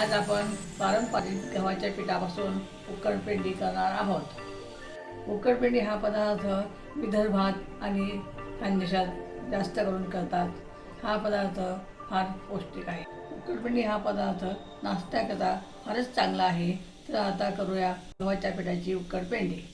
आज आपण पारंपरिक गव्हाच्या पिठापासून उकडपेंडी करणार आहोत। उकडपेंडी हा पदार्थ विदर्भात आणि खानदेशात जास्त करून करतात। हा पदार्थ फार पौष्टिक आहे। उकडपेंडी हा पदार्थ नाश्त्याकरता फारच चांगला आहे। तर आता करूया गव्हाच्या पिठाची उकडपेंडी।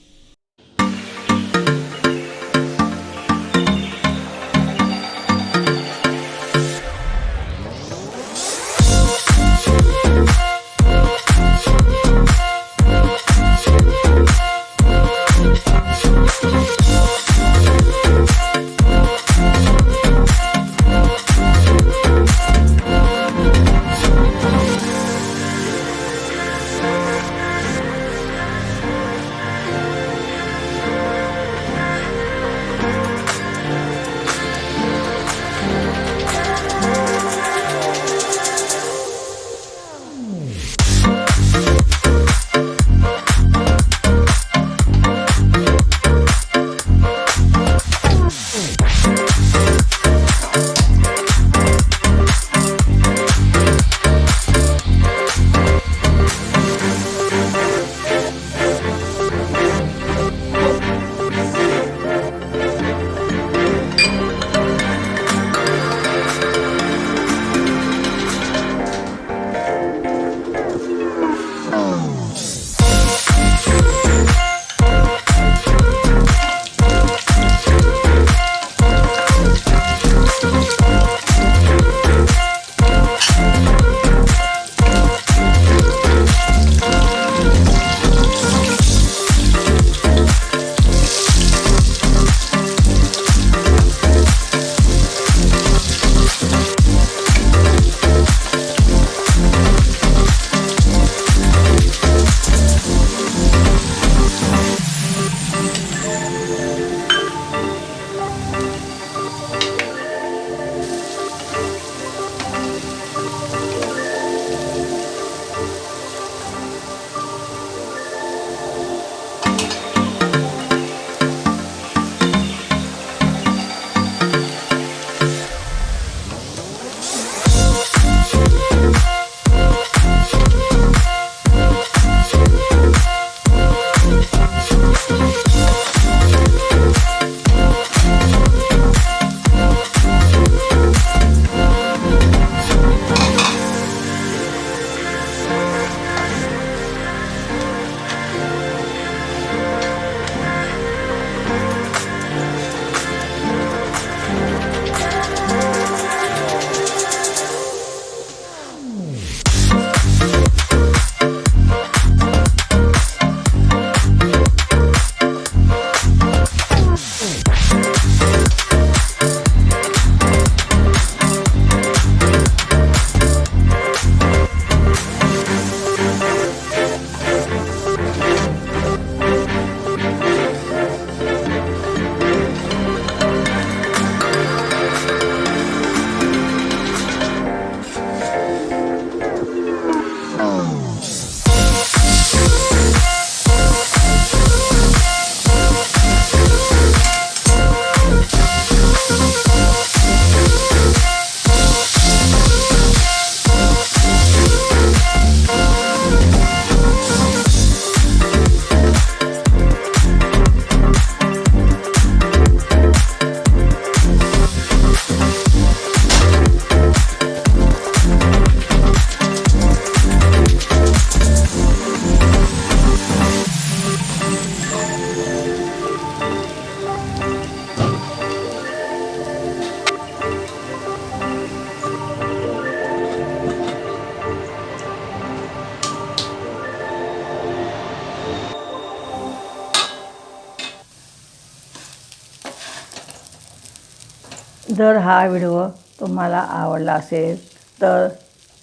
जर हा व्हिडिओ तुम्हाला आवडला असेल तर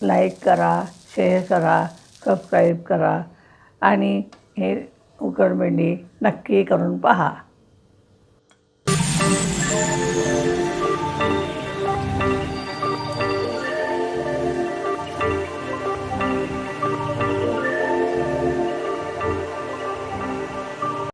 लाईक करा, शेअर करा, सबस्क्राईब करा आणि हे उकडपेंडी नक्की करून पहा।